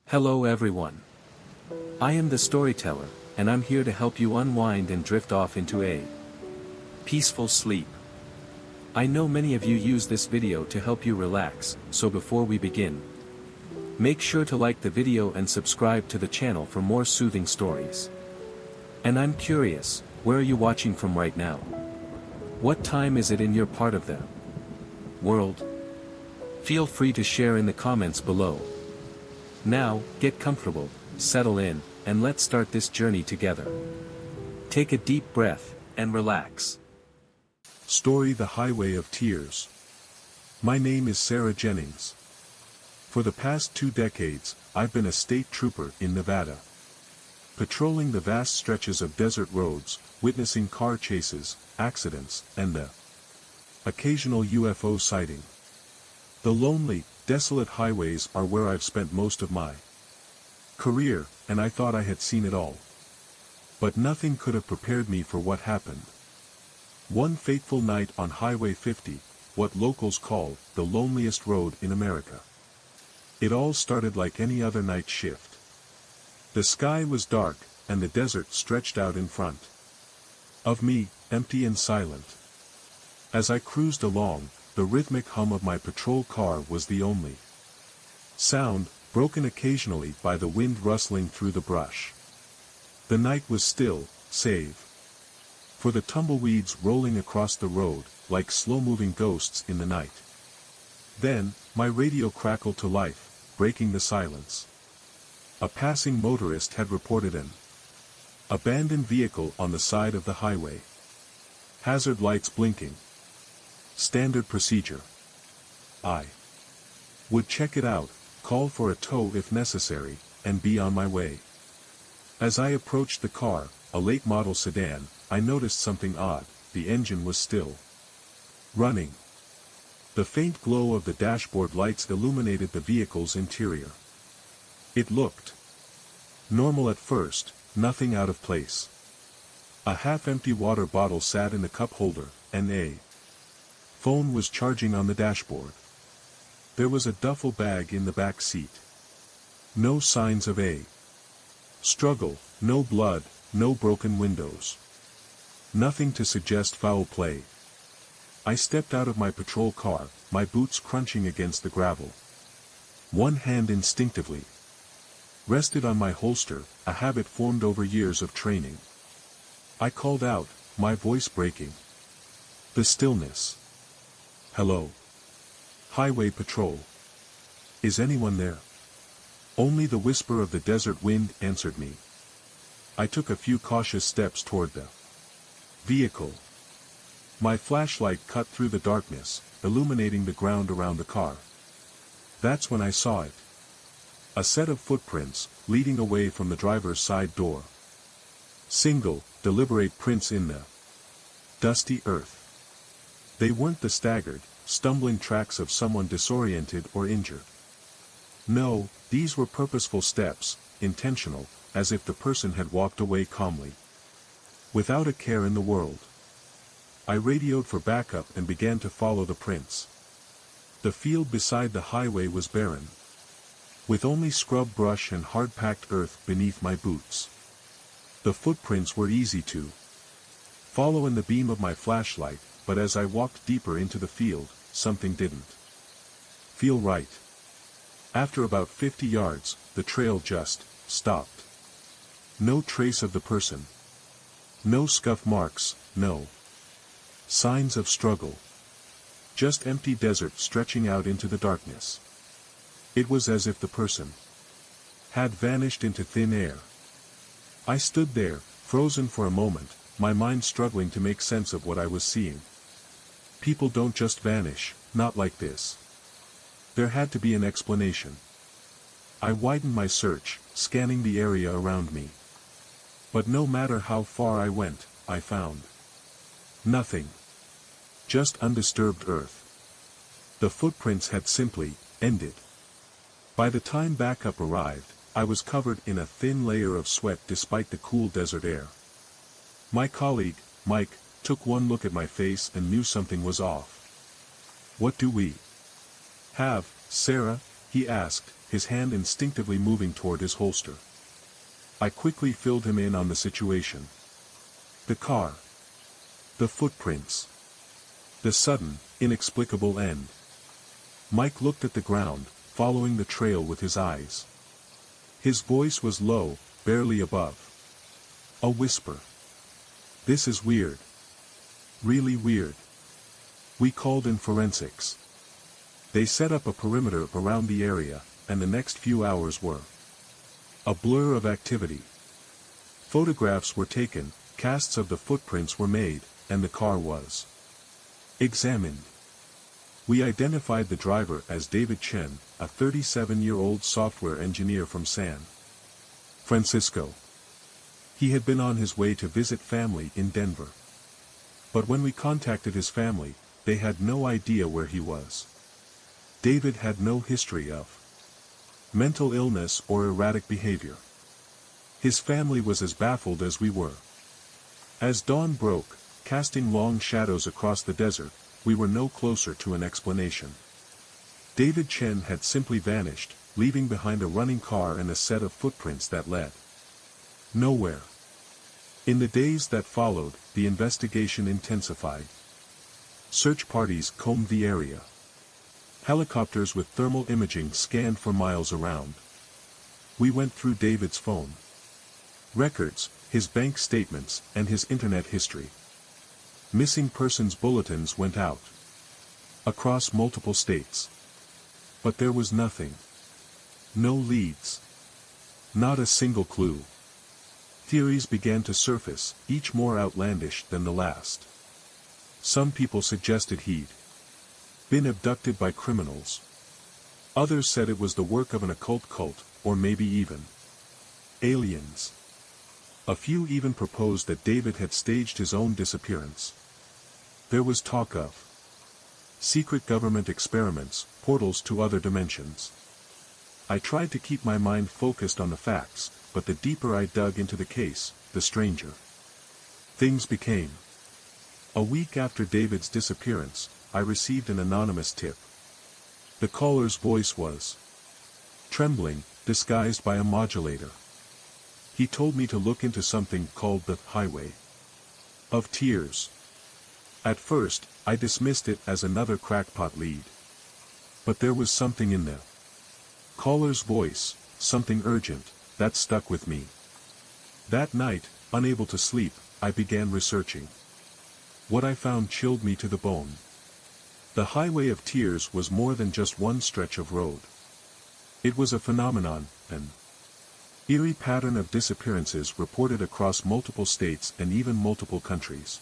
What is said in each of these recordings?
Hello everyone. I am the storyteller, and I'm here to help you unwind and drift off into a peaceful sleep. I know many of you use this video to help you relax, so before we begin, make sure to like the video and subscribe to the channel for more soothing stories. And I'm curious, where are you watching from right now? What time is it in your part of the world? Feel free to share in the comments below. Now, get comfortable, settle in, and let's start this journey together. Take a deep breath, and relax. Story: The Highway of Tears. My name is Sarah Jennings. For the past 2 decades, I've been a state trooper in Nevada. Patrolling the vast stretches of desert roads, witnessing car chases, accidents, and the occasional UFO sighting. The lonely, desolate highways are where I've spent most of my career, and I thought I had seen it all. But nothing could have prepared me for what happened. One fateful night on Highway 50, what locals call the loneliest road in America. It all started like any other night shift. The sky was dark, and the desert stretched out in front of me, empty and silent. As I cruised along, the rhythmic hum of my patrol car was the only sound, broken occasionally by the wind rustling through the brush. The night was still, save for the tumbleweeds rolling across the road, like slow-moving ghosts in the night. Then, my radio crackled to life, breaking the silence. A passing motorist had reported an abandoned vehicle on the side of the highway. Hazard lights blinking. Standard procedure. I would check it out, call for a tow if necessary, and be on my way. As I approached the car, a late-model sedan, I noticed something odd. The engine was still running. The faint glow of the dashboard lights illuminated the vehicle's interior. It looked normal at first, nothing out of place. A half-empty water bottle sat in the cup holder, and a phone was charging on the dashboard. There was a duffel bag in the back seat. No signs of a struggle, no blood, no broken windows. Nothing to suggest foul play. I stepped out of my patrol car, my boots crunching against the gravel. One hand instinctively rested on my holster, a habit formed over years of training. I called out, my voice breaking. The stillness. Hello. Highway patrol. Is anyone there? Only the whisper of the desert wind answered me. I took a few cautious steps toward the vehicle. My flashlight cut through the darkness, illuminating the ground around the car. That's when I saw it. A set of footprints, leading away from the driver's side door. Single, deliberate prints in the dusty earth. They weren't the staggered, stumbling tracks of someone disoriented or injured. No, these were purposeful steps, intentional, as if the person had walked away calmly, without a care in the world. I radioed for backup and began to follow the prints. The field beside the highway was barren, with only scrub brush and hard-packed earth beneath my boots. The footprints were easy to follow in the beam of my flashlight, but as I walked deeper into the field, something didn't feel right. After about 50 yards, the trail just stopped. No trace of the person. No scuff marks, no signs of struggle. Just empty desert stretching out into the darkness. It was as if the person had vanished into thin air. I stood there, frozen for a moment, my mind struggling to make sense of what I was seeing. People don't just vanish, not like this. There had to be an explanation. I widened my search, scanning the area around me. But no matter how far I went, I found nothing. Just undisturbed earth. The footprints had simply ended. By the time backup arrived, I was covered in a thin layer of sweat despite the cool desert air. My colleague, Mike, took one look at my face and knew something was off. What do we have, Sarah? he asked, his hand instinctively moving toward his holster. I quickly filled him in on the situation. The car. The footprints. The sudden, inexplicable end. Mike looked at the ground, following the trail with his eyes. His voice was low, barely above. A whisper. This is weird. Really weird. We called in forensics. They set up a perimeter around the area, and the next few hours were a blur of activity. Photographs were taken, casts of the footprints were made, and the car was examined. We identified the driver as David Chen, a 37-year-old software engineer from San Francisco. He had been on his way to visit family in Denver. But when we contacted his family, they had no idea where he was. David had no history of mental illness or erratic behavior. His family was as baffled as we were. As dawn broke, casting long shadows across the desert, we were no closer to an explanation. David Chen had simply vanished, leaving behind a running car and a set of footprints that led nowhere. In the days that followed, the investigation intensified. Search parties combed the area. Helicopters with thermal imaging scanned for miles around. We went through David's phone records, his bank statements, and his internet history. Missing persons bulletins went out across multiple states. But there was nothing. No leads. Not a single clue. Theories began to surface, each more outlandish than the last. Some people suggested he'd been abducted by criminals. Others said it was the work of an occult cult, or maybe even aliens. A few even proposed that David had staged his own disappearance. There was talk of secret government experiments, portals to other dimensions. I tried to keep my mind focused on the facts, but the deeper I dug into the case, the stranger things became. A week after David's disappearance, I received an anonymous tip. The caller's voice was trembling, disguised by a modulator. He told me to look into something called the Highway of Tears. At first, I dismissed it as another crackpot lead. But there was something in the caller's voice, something urgent, that stuck with me. That night, unable to sleep, I began researching. What I found chilled me to the bone. The Highway of Tears was more than just one stretch of road. It was a phenomenon, an eerie pattern of disappearances reported across multiple states and even multiple countries.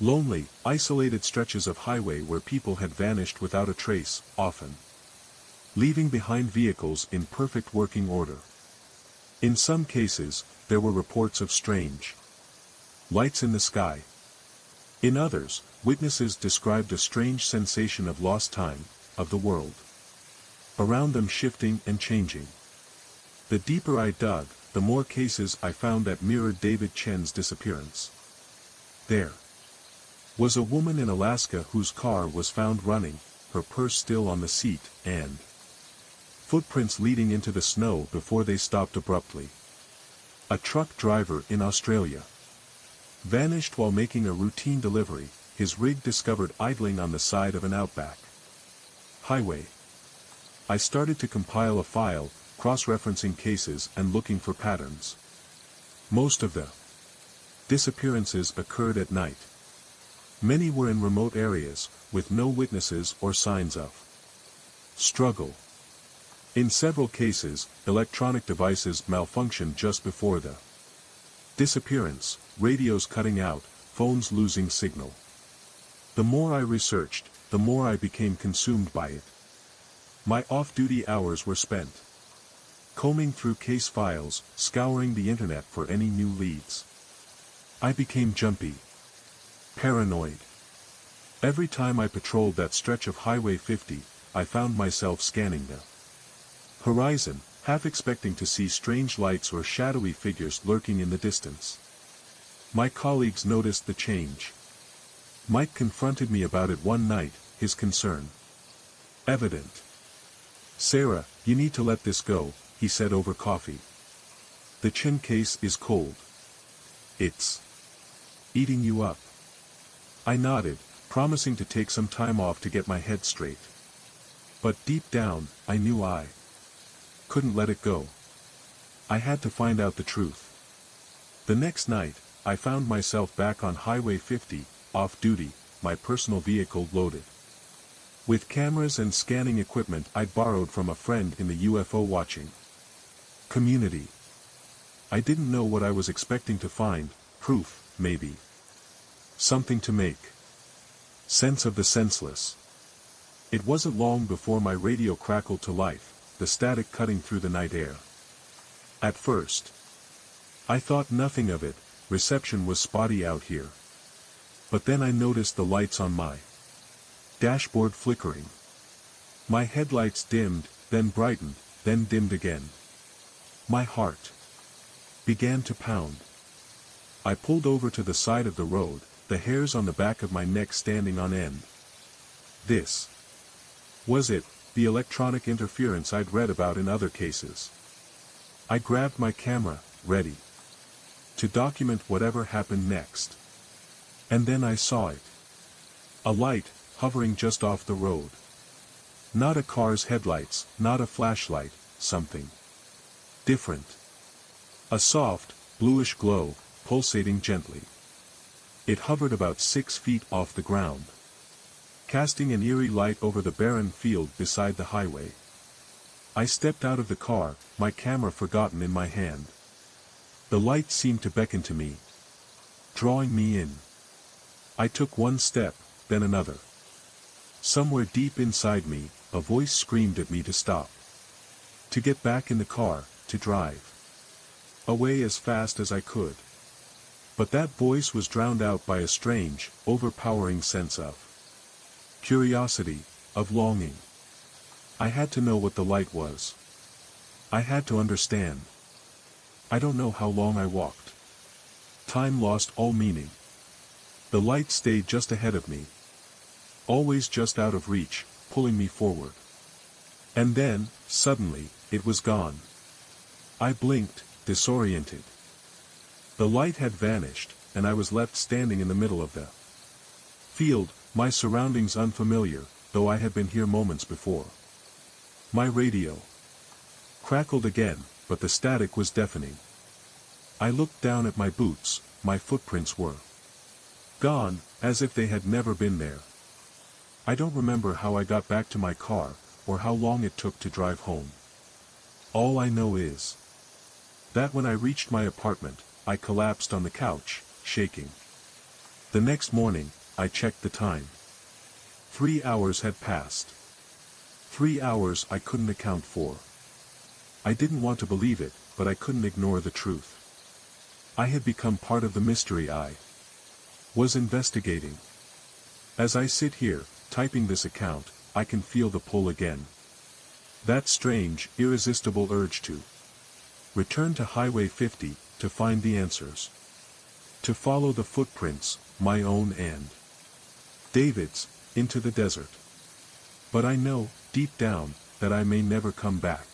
Lonely, isolated stretches of highway where people had vanished without a trace, often leaving behind vehicles in perfect working order. In some cases, there were reports of strange lights in the sky. In others, witnesses described a strange sensation of lost time, of the world around them shifting and changing. The deeper I dug, the more cases I found that mirrored David Chen's disappearance. There was a woman in Alaska whose car was found running, her purse still on the seat, and footprints leading into the snow before they stopped abruptly. A truck driver in Australia vanished while making a routine delivery, his rig discovered idling on the side of an outback highway. I started to compile a file, cross-referencing cases and looking for patterns. Most of the disappearances occurred at night. Many were in remote areas, with no witnesses or signs of struggle. In several cases, electronic devices malfunctioned just before the disappearance, radios cutting out, phones losing signal. The more I researched, the more I became consumed by it. My off-duty hours were spent combing through case files, scouring the internet for any new leads. I became jumpy, paranoid. Every time I patrolled that stretch of Highway 50, I found myself scanning the horizon, half expecting to see strange lights or shadowy figures lurking in the distance. My colleagues noticed the change. Mike confronted me about it one night, his concern evident. Sarah, you need to let this go, he said over coffee. The chin case is cold. It's eating you up. I nodded, promising to take some time off to get my head straight. But deep down, I knew I couldn't let it go. I had to find out the truth. The next night, I found myself back on Highway 50, off duty, my personal vehicle loaded with cameras and scanning equipment I'd borrowed from a friend in the UFO watching community. I didn't know what I was expecting to find, proof, maybe. Something to make sense of the senseless. It wasn't long before my radio crackled to life, the static cutting through the night air. At first, I thought nothing of it, reception was spotty out here. But then I noticed the lights on my dashboard flickering. My headlights dimmed, then brightened, then dimmed again. My heart began to pound. I pulled over to the side of the road, the hairs on the back of my neck standing on end. This was it, the electronic interference I'd read about in other cases. I grabbed my camera, ready to document whatever happened next. And then I saw it. A light, hovering just off the road. Not a car's headlights, not a flashlight, something different. A soft, bluish glow, pulsating gently. It hovered about 6 feet off the ground, casting an eerie light over the barren field beside the highway. I stepped out of the car, my camera forgotten in my hand. The light seemed to beckon to me, drawing me in. I took one step, then another. Somewhere deep inside me, a voice screamed at me to stop. To get back in the car, to drive away as fast as I could. But that voice was drowned out by a strange, overpowering sense of curiosity, of longing. I had to know what the light was. I had to understand. I don't know how long I walked. Time lost all meaning. The light stayed just ahead of me. Always just out of reach, pulling me forward. And then, suddenly, it was gone. I blinked, disoriented. The light had vanished, and I was left standing in the middle of the field, my surroundings unfamiliar, though I had been here moments before. My radio crackled again, but the static was deafening. I looked down at my boots, my footprints were gone, as if they had never been there. I don't remember how I got back to my car, or how long it took to drive home. All I know is that when I reached my apartment, I collapsed on the couch, shaking. The next morning, I checked the time. 3 hours had passed. 3 hours I couldn't account for. I didn't want to believe it, but I couldn't ignore the truth. I had become part of the mystery I was investigating. As I sit here, typing this account, I can feel the pull again. That strange, irresistible urge to return to Highway 50, to find the answers. To follow the footprints, my own and David's, into the desert. But I know, deep down, that I may never come back.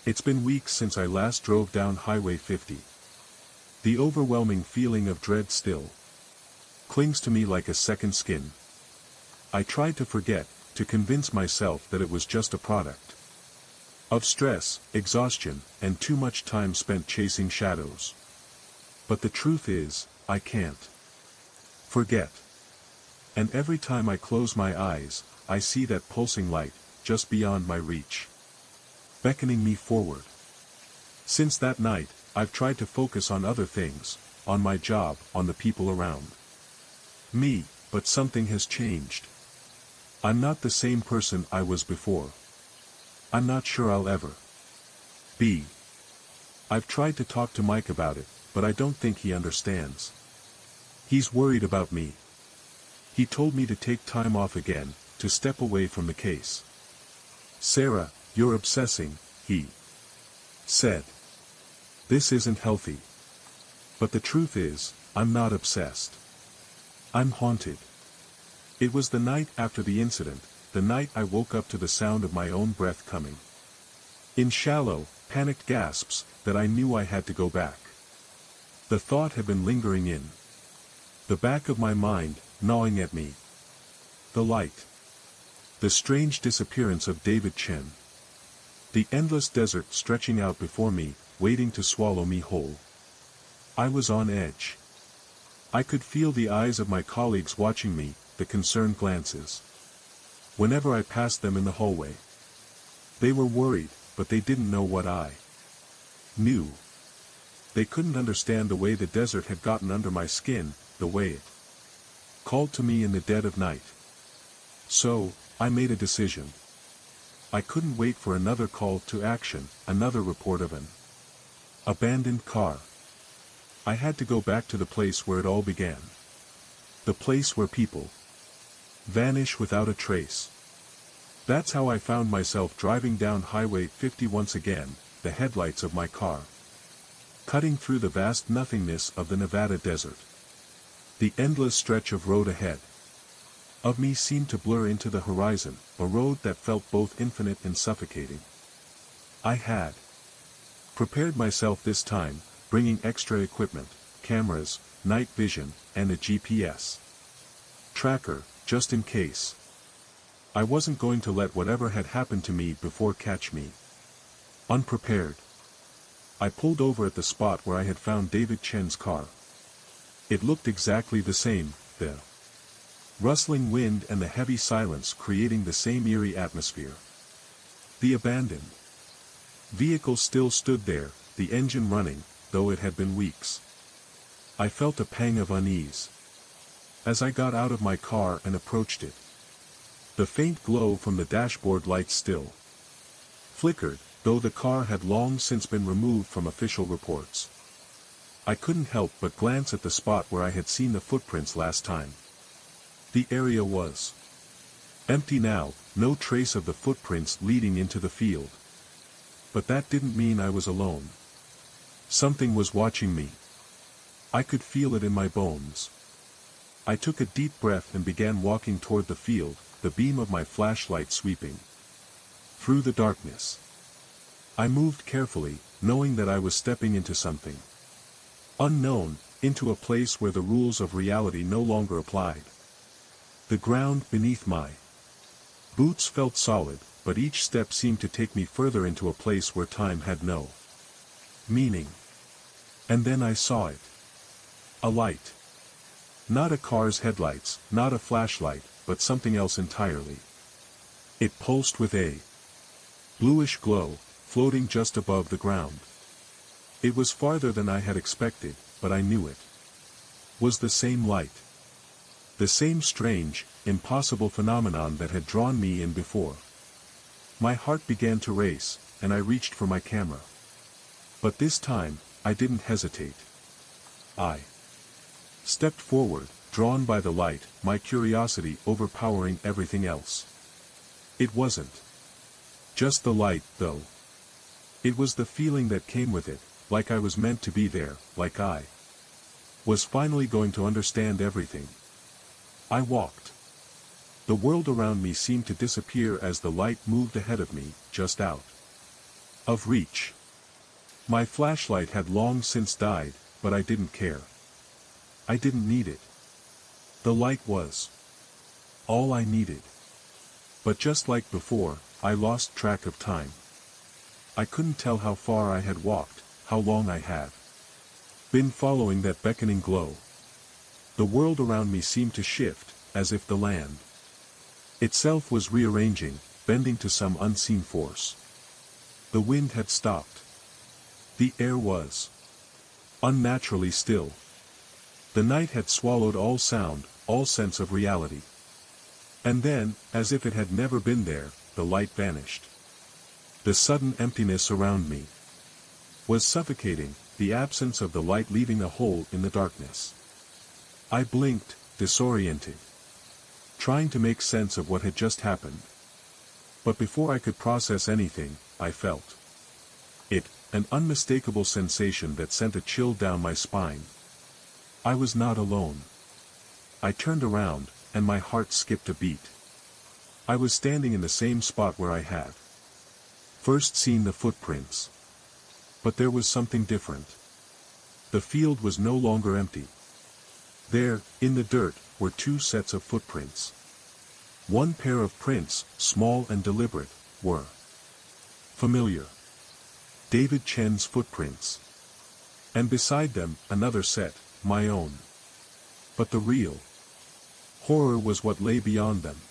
It's been weeks since I last drove down Highway 50. The overwhelming feeling of dread still clings to me like a second skin. I tried to forget, to convince myself that it was just a product of stress, exhaustion, and too much time spent chasing shadows. But the truth is, I can't forget. And every time I close my eyes, I see that pulsing light, just beyond my reach, beckoning me forward. Since that night, I've tried to focus on other things, on my job, on the people around me, but something has changed. I'm not the same person I was before. I'm not sure I'll ever be. I've tried to talk to Mike about it, but I don't think he understands. He's worried about me. He told me to take time off again, to step away from the case. Sarah, you're obsessing, he said. This isn't healthy. But the truth is, I'm not obsessed. I'm haunted. It was the night after the incident, the night I woke up to the sound of my own breath coming. In shallow, panicked gasps, that I knew I had to go back. The thought had been lingering in the back of my mind, gnawing at me. The light. The strange disappearance of David Chen. The endless desert stretching out before me, waiting to swallow me whole. I was on edge. I could feel the eyes of my colleagues watching me, the concerned glances. Whenever I passed them in the hallway. They were worried, but they didn't know what I knew. They couldn't understand the way the desert had gotten under my skin, the way it called to me in the dead of night. So, I made a decision. I couldn't wait for another call to action, another report of an abandoned car. I had to go back to the place where it all began. The place where people vanish without a trace. That's how I found myself driving down Highway 50 once again, the headlights of my car cutting through the vast nothingness of the Nevada desert. The endless stretch of road ahead of me seemed to blur into the horizon, a road that felt both infinite and suffocating. I had prepared myself this time, bringing extra equipment, cameras, night vision, and a GPS tracker, just in case. I wasn't going to let whatever had happened to me before catch me unprepared. I pulled over at the spot where I had found David Chen's car. It looked exactly the same, the rustling wind and the heavy silence creating the same eerie atmosphere. The abandoned vehicle still stood there, the engine running, though it had been weeks. I felt a pang of unease as I got out of my car and approached it. The faint glow from the dashboard lights still flickered, though the car had long since been removed from official reports. I couldn't help but glance at the spot where I had seen the footprints last time. The area was empty now, no trace of the footprints leading into the field. But that didn't mean I was alone. Something was watching me. I could feel it in my bones. I took a deep breath and began walking toward the field, the beam of my flashlight sweeping through the darkness. I moved carefully, knowing that I was stepping into something unknown, into a place where the rules of reality no longer applied. The ground beneath my boots felt solid, but each step seemed to take me further into a place where time had no meaning. And then I saw it. A light. Not a car's headlights, not a flashlight, but something else entirely. It pulsed with a bluish glow, floating just above the ground. It was farther than I had expected, but I knew it was the same light. The same strange, impossible phenomenon that had drawn me in before. My heart began to race, and I reached for my camera. But this time, I didn't hesitate. I stepped forward, drawn by the light, my curiosity overpowering everything else. It wasn't just the light, though. It was the feeling that came with it, like I was meant to be there, like I was finally going to understand everything. I walked. The world around me seemed to disappear as the light moved ahead of me, just out of reach. My flashlight had long since died, but I didn't care. I didn't need it. The light was all I needed. But just like before, I lost track of time. I couldn't tell how far I had walked, how long I had been following that beckoning glow. The world around me seemed to shift, as if the land itself was rearranging, bending to some unseen force. The wind had stopped. The air was unnaturally still. The night had swallowed all sound, all sense of reality. And then, as if it had never been there, the light vanished. The sudden emptiness around me was suffocating, the absence of the light leaving a hole in the darkness. I blinked, disoriented, trying to make sense of what had just happened. But before I could process anything, I felt it, an unmistakable sensation that sent a chill down my spine. I was not alone. I turned around, and my heart skipped a beat. I was standing in the same spot where I had first seen the footprints. But there was something different. The field was no longer empty. There, in the dirt, were two sets of footprints. One pair of prints, small and deliberate, were familiar. David Chen's footprints. And beside them, another set, my own. But the real horror was what lay beyond them.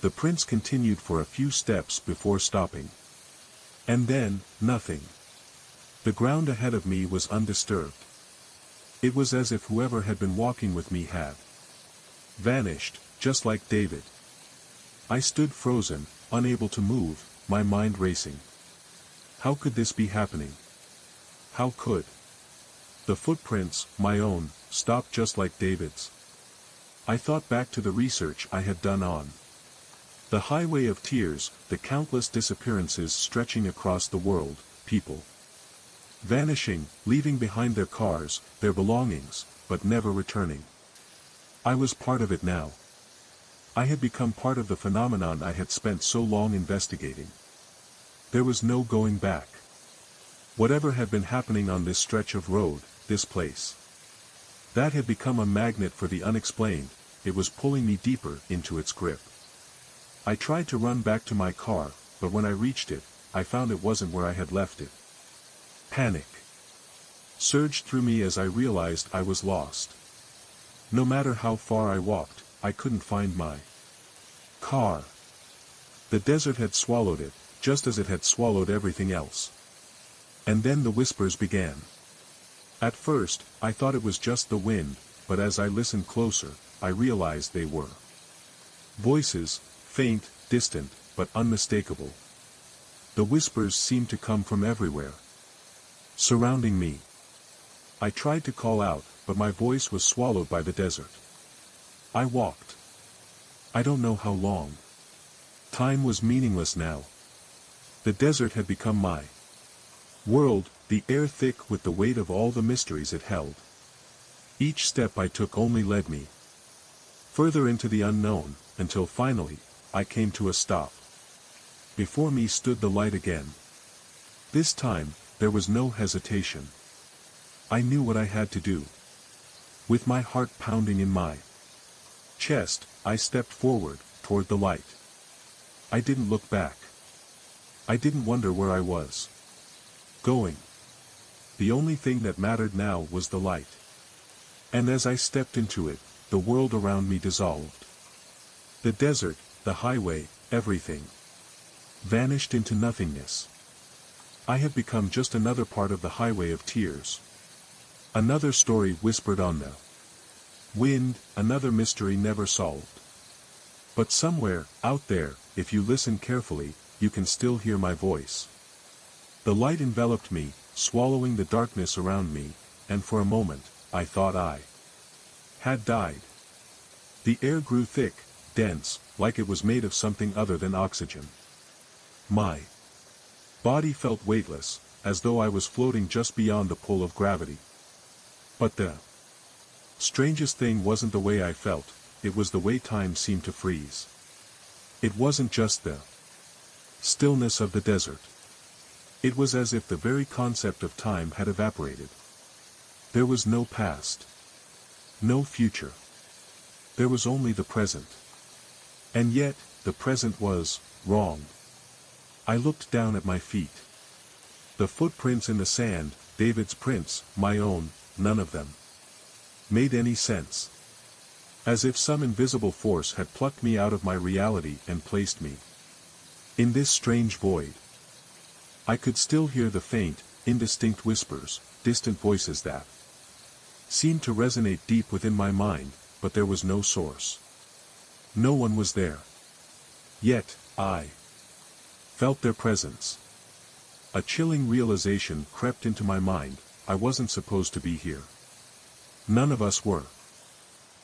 The prints continued for a few steps before stopping. And then, nothing. The ground ahead of me was undisturbed. It was as if whoever had been walking with me had vanished, just like David. I stood frozen, unable to move, my mind racing. How could this be happening? How could the footprints, my own, stop just like David's? I thought back to the research I had done on the highway of tears, the countless disappearances stretching across the world, people vanishing, leaving behind their cars, their belongings, but never returning. I was part of it now. I had become part of the phenomenon I had spent so long investigating. There was no going back. Whatever had been happening on this stretch of road, this place, that had become a magnet for the unexplained, it was pulling me deeper into its grip. I tried to run back to my car, but when I reached it, I found it wasn't where I had left it. Panic surged through me as I realized I was lost. No matter how far I walked, I couldn't find my car. The desert had swallowed it, just as it had swallowed everything else. And then the whispers began. At first, I thought it was just the wind, but as I listened closer, I realized they were voices, faint, distant, but unmistakable. The whispers seemed to come from everywhere, surrounding me. I tried to call out, but my voice was swallowed by the desert. I walked. I don't know how long. Time was meaningless now. The desert had become my world, the air thick with the weight of all the mysteries it held. Each step I took only led me further into the unknown, until finally, I came to a stop. Before me stood the light again. This time, there was no hesitation. I knew what I had to do. With my heart pounding in my chest, I stepped forward, toward the light. I didn't look back. I didn't wonder where I was going. The only thing that mattered now was the light. And as I stepped into it, the world around me dissolved. The desert, the highway, everything vanished into nothingness. I had become just another part of the highway of tears. Another story whispered on the wind, another mystery never solved. But somewhere, out there, if you listen carefully, you can still hear my voice. The light enveloped me, swallowing the darkness around me, and for a moment, I thought I had died. The air grew thick, dense, like it was made of something other than oxygen. My body felt weightless, as though I was floating just beyond the pull of gravity. But the strangest thing wasn't the way I felt, it was the way time seemed to freeze. It wasn't just the stillness of the desert. It was as if the very concept of time had evaporated. There was no past. No future. There was only the present. And yet, the present was wrong. I looked down at my feet. The footprints in the sand, David's prints, my own, none of them made any sense. As if some invisible force had plucked me out of my reality and placed me in this strange void. I could still hear the faint, indistinct whispers, distant voices that seemed to resonate deep within my mind, but there was no source. No one was there. Yet, I felt their presence. A chilling realization crept into my mind, I wasn't supposed to be here. None of us were.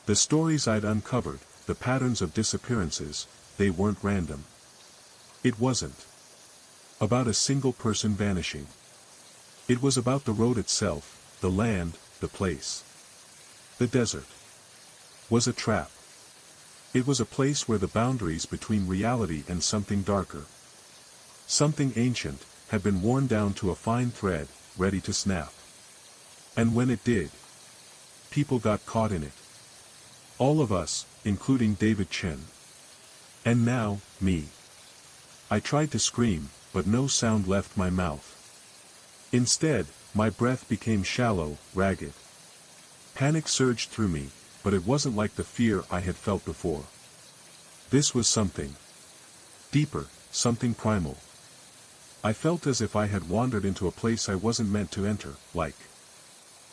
The stories I'd uncovered, the patterns of disappearances, they weren't random. It wasn't about a single person vanishing. It was about the road itself, the land, the place. The desert was a trap. It was a place where the boundaries between reality and something darker, something ancient, had been worn down to a fine thread, ready to snap. And when it did, people got caught in it. All of us, including David Chen. And now, me. I tried to scream, but no sound left my mouth. Instead, my breath became shallow, ragged. Panic surged through me, but it wasn't like the fear I had felt before. This was something deeper, something primal. I felt as if I had wandered into a place I wasn't meant to enter, like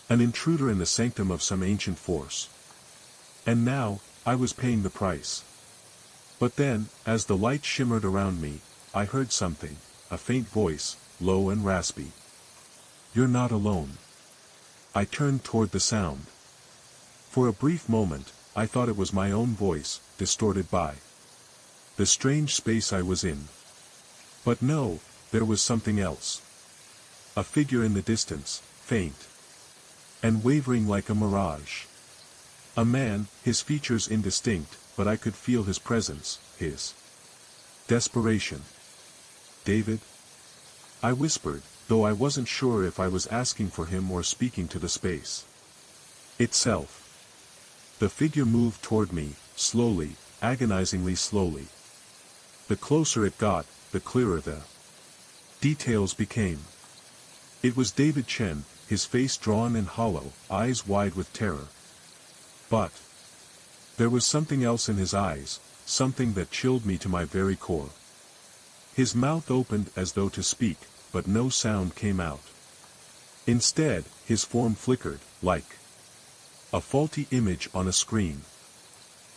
an intruder in the sanctum of some ancient force. And now, I was paying the price. But then, as the light shimmered around me, I heard something, a faint voice, low and raspy. "You're not alone." I turned toward the sound. For a brief moment, I thought it was my own voice, distorted by the strange space I was in. But no, there was something else. A figure in the distance, faint and wavering like a mirage. A man, his features indistinct, but I could feel his presence, his desperation. "David?" I whispered, though I wasn't sure if I was asking for him or speaking to the space itself. The figure moved toward me, slowly, agonizingly slowly. The closer it got, the clearer the details became. It was David Chen, his face drawn and hollow, eyes wide with terror. But there was something else in his eyes, something that chilled me to my very core. His mouth opened as though to speak, but no sound came out. Instead, his form flickered, like a faulty image on a screen.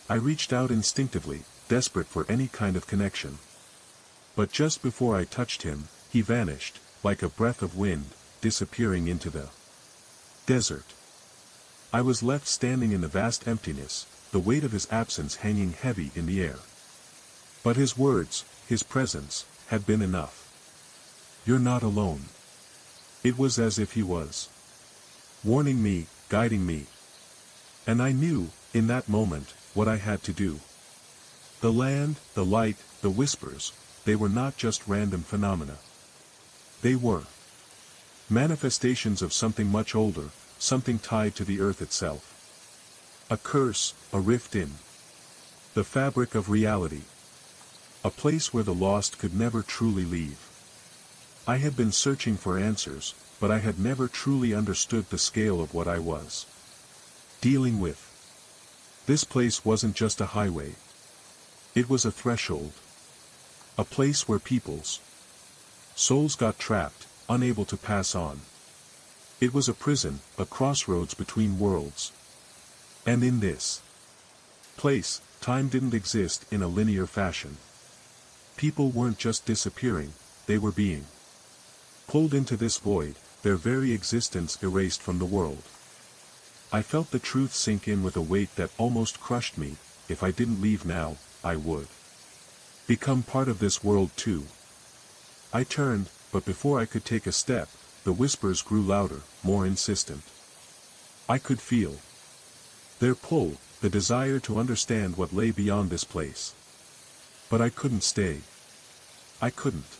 I reached out instinctively, desperate for any kind of connection. But just before I touched him, he vanished, like a breath of wind, disappearing into the desert. I was left standing in the vast emptiness, the weight of his absence hanging heavy in the air. But his words, his presence, had been enough. "You're not alone." It was as if he was warning me, guiding me. And I knew, in that moment, what I had to do. The land, the light, the whispers, they were not just random phenomena. They were manifestations of something much older, something tied to the earth itself. A curse, a rift in the fabric of reality. A place where the lost could never truly leave. I had been searching for answers, but I had never truly understood the scale of what I was dealing with. This place wasn't just a highway. It was a threshold. A place where people's souls got trapped, unable to pass on. It was a prison, a crossroads between worlds. And in this place, time didn't exist in a linear fashion. People weren't just disappearing, they were being pulled into this void, their very existence erased from the world. I felt the truth sink in with a weight that almost crushed me. If I didn't leave now, I would become part of this world too. I turned, but before I could take a step, the whispers grew louder, more insistent. I could feel their pull, the desire to understand what lay beyond this place. But I couldn't stay. I couldn't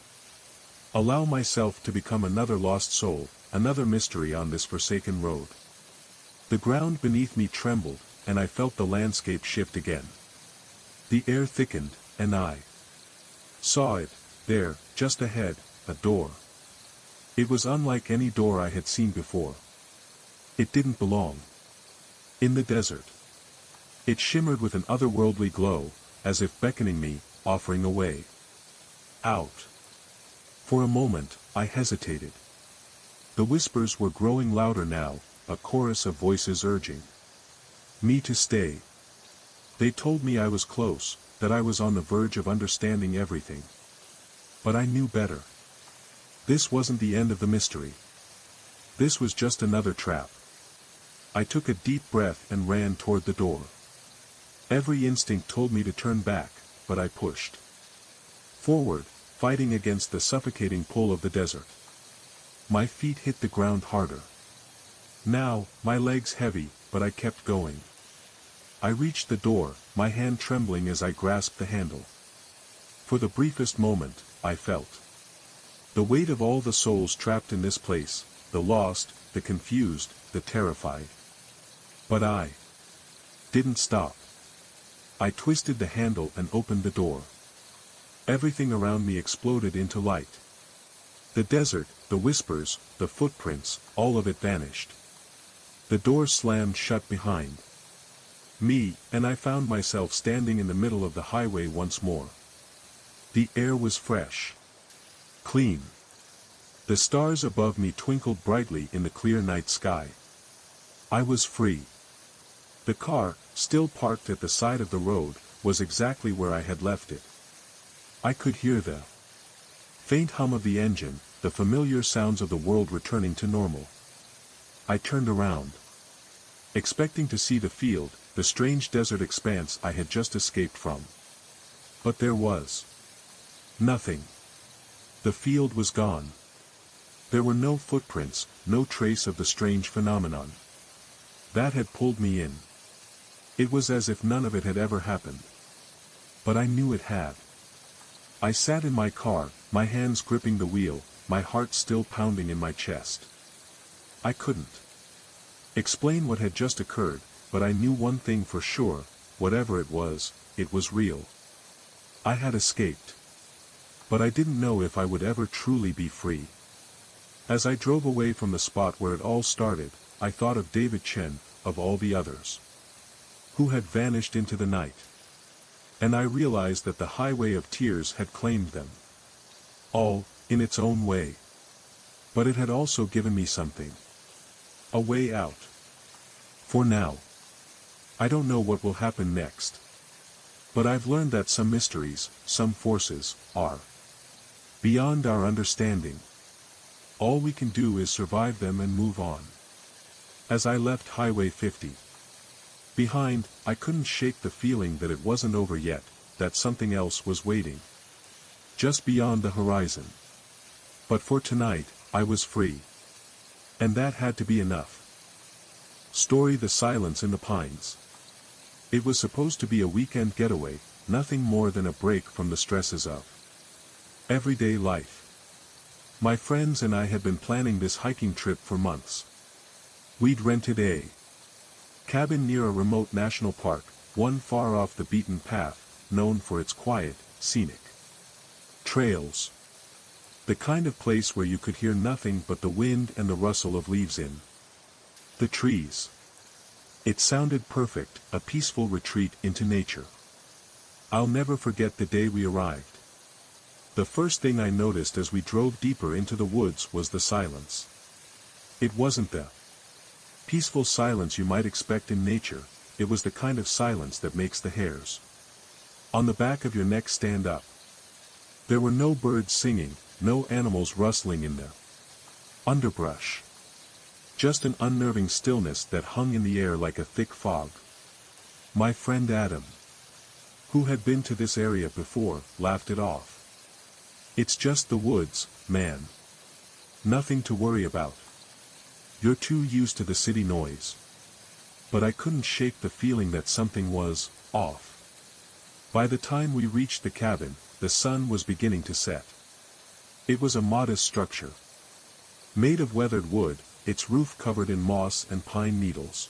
allow myself to become another lost soul, another mystery on this forsaken road. The ground beneath me trembled, and I felt the landscape shift again. The air thickened, and I saw it, there, just ahead, a door. It was unlike any door I had seen before. It didn't belong in the desert. It shimmered with an otherworldly glow, as if beckoning me, offering a way out. For a moment, I hesitated. The whispers were growing louder now, a chorus of voices urging me to stay. They told me I was close, that I was on the verge of understanding everything. But I knew better. This wasn't the end of the mystery. This was just another trap. I took a deep breath and ran toward the door. Every instinct told me to turn back, but I pushed forward, fighting against the suffocating pull of the desert. My feet hit the ground harder. Now, my legs heavy, but I kept going. I reached the door, my hand trembling as I grasped the handle. For the briefest moment, I felt the weight of all the souls trapped in this place, the lost, the confused, the terrified. But I didn't stop. I twisted the handle and opened the door. Everything around me exploded into light. The desert, the whispers, the footprints, all of it vanished. The door slammed shut behind me, and I found myself standing in the middle of the highway once more. The air was fresh, clean. The stars above me twinkled brightly in the clear night sky. I was free. The car, still parked at the side of the road, was exactly where I had left it. I could hear the faint hum of the engine, the familiar sounds of the world returning to normal. I turned around, expecting to see the field, the strange desert expanse I had just escaped from. But there was nothing. The field was gone. There were no footprints, no trace of the strange phenomenon that had pulled me in. It was as if none of it had ever happened. But I knew it had. I sat in my car, my hands gripping the wheel, my heart still pounding in my chest. I couldn't explain what had just occurred, but I knew one thing for sure: whatever it was real. I had escaped. But I didn't know if I would ever truly be free. As I drove away from the spot where it all started, I thought of David Chen, of all the others who had vanished into the night. And I realized that the highway of tears had claimed them. All, in its own way. But it had also given me something. A way out. For now. I don't know what will happen next. But I've learned that some mysteries, some forces, are beyond our understanding. All we can do is survive them and move on. As I left Highway 50 behind, I couldn't shake the feeling that it wasn't over yet, that something else was waiting just beyond the horizon. But for tonight, I was free. And that had to be enough. Story: The Silence in the Pines. It was supposed to be a weekend getaway, nothing more than a break from the stresses of everyday life. My friends and I had been planning this hiking trip for months. We'd rented a cabin near a remote national park, one far off the beaten path, known for its quiet, scenic trails. The kind of place where you could hear nothing but the wind and the rustle of leaves in the trees. It sounded perfect, a peaceful retreat into nature. I'll never forget the day we arrived. The first thing I noticed as we drove deeper into the woods was the silence. It wasn't the peaceful silence you might expect in nature, it was the kind of silence that makes the hairs on the back of your neck stand up. There were no birds singing, no animals rustling in the underbrush. Just an unnerving stillness that hung in the air like a thick fog. My friend Adam, who had been to this area before, laughed it off. "It's just the woods, man. Nothing to worry about. You're too used to the city noise." But I couldn't shake the feeling that something was off. By the time we reached the cabin, the sun was beginning to set. It was a modest structure, made of weathered wood, its roof covered in moss and pine needles.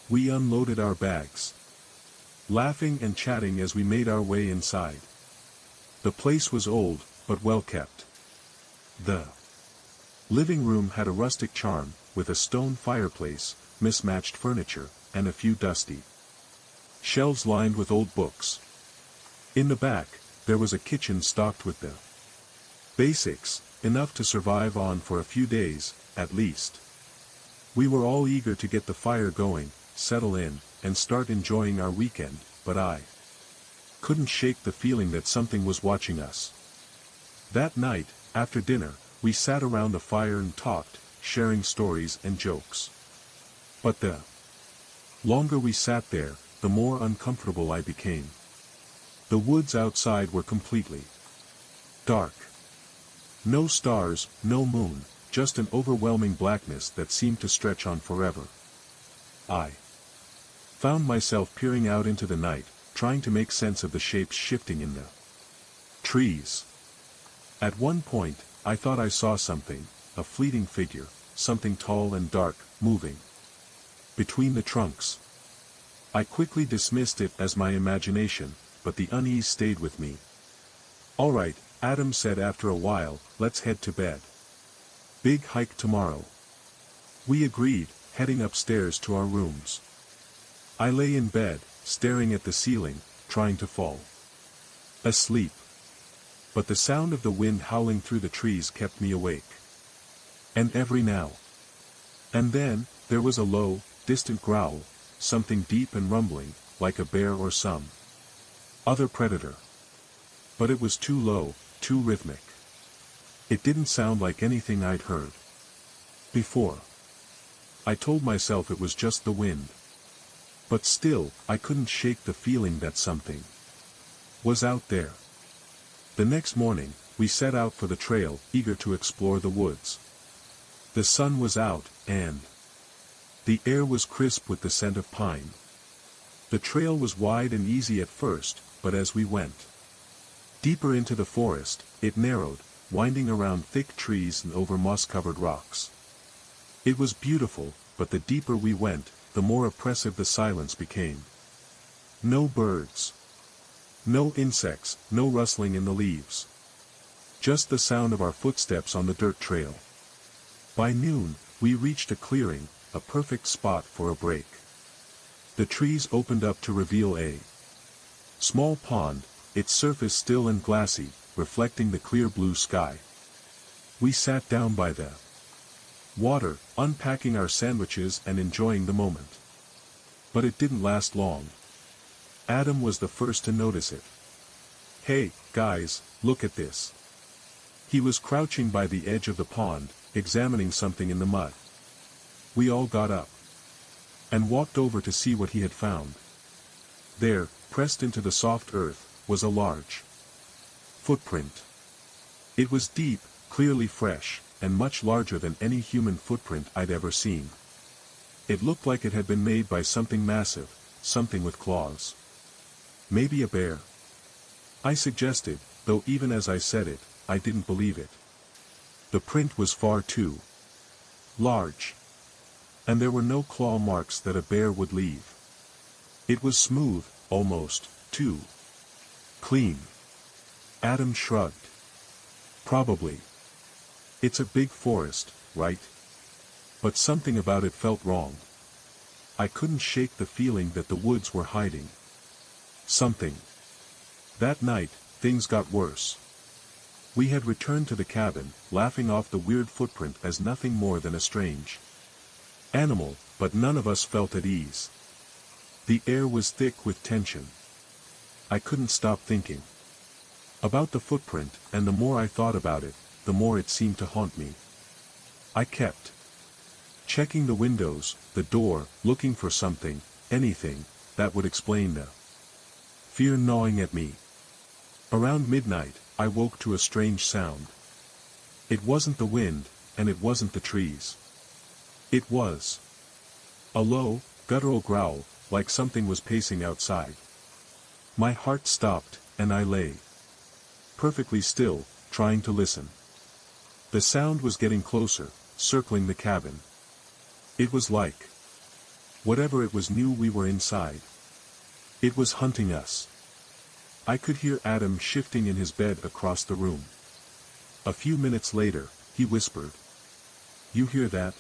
We unloaded our bags, laughing and chatting as we made our way inside. The place was old, but well kept. The living room had a rustic charm, with a stone fireplace, mismatched furniture, and a few dusty shelves lined with old books. In the back, there was a kitchen stocked with the basics, enough to survive on for a few days, at least. We were all eager to get the fire going, settle in, and start enjoying our weekend, but I couldn't shake the feeling that something was watching us. That night, after dinner, we sat around the fire and talked, sharing stories and jokes. But the longer we sat there, the more uncomfortable I became. The woods outside were completely dark. No stars, no moon, just an overwhelming blackness that seemed to stretch on forever. I found myself peering out into the night, trying to make sense of the shapes shifting in the trees. At one point, I thought I saw something, a fleeting figure, something tall and dark, moving between the trunks. I quickly dismissed it as my imagination, but the unease stayed with me. "All right," Adam said after a while, "let's head to bed. Big hike tomorrow." We agreed, heading upstairs to our rooms. I lay in bed, staring at the ceiling, trying to fall asleep. But the sound of the wind howling through the trees kept me awake. And every now and then, there was a low, distant growl, something deep and rumbling, like a bear or some other predator. But it was too low, too rhythmic. It didn't sound like anything I'd heard before. I told myself it was just the wind. But still, I couldn't shake the feeling that something was out there. The next morning, we set out for the trail, eager to explore the woods. The sun was out, and the air was crisp with the scent of pine. The trail was wide and easy at first, but as we went deeper into the forest, it narrowed, winding around thick trees and over moss-covered rocks. It was beautiful, but the deeper we went, the more oppressive the silence became. No birds. No insects, no rustling in the leaves. Just the sound of our footsteps on the dirt trail. By noon, we reached a clearing, a perfect spot for a break. The trees opened up to reveal a small pond, its surface still and glassy, reflecting the clear blue sky. We sat down by the water, unpacking our sandwiches and enjoying the moment. But it didn't last long. Adam was the first to notice it. "Hey, guys, look at this." He was crouching by the edge of the pond, examining something in the mud. We all got up and walked over to see what he had found. There, pressed into the soft earth, was a large footprint. It was deep, clearly fresh, and much larger than any human footprint I'd ever seen. It looked like it had been made by something massive, something with claws. Maybe a bear? I suggested, though even as I said it, I didn't believe it. The print was far too large. And there were no claw marks that a bear would leave. It was smooth, almost, too clean. Adam shrugged. "Probably. It's a big forest, right?" But something about it felt wrong. I couldn't shake the feeling that the woods were hiding something. That night, things got worse. We had returned to the cabin, laughing off the weird footprint as nothing more than a strange animal, but none of us felt at ease. The air was thick with tension. I couldn't stop thinking about the footprint, and the more I thought about it, the more it seemed to haunt me. I kept checking the windows, the door, looking for something, anything, that would explain the fear gnawing at me. Around midnight, I woke to a strange sound. It wasn't the wind, and it wasn't the trees. It was a low, guttural growl, like something was pacing outside. My heart stopped, and I lay perfectly still, trying to listen. The sound was getting closer, circling the cabin. It was like whatever it was knew we were inside. It was hunting us. I could hear Adam shifting in his bed across the room. A few minutes later, he whispered, "You hear that?"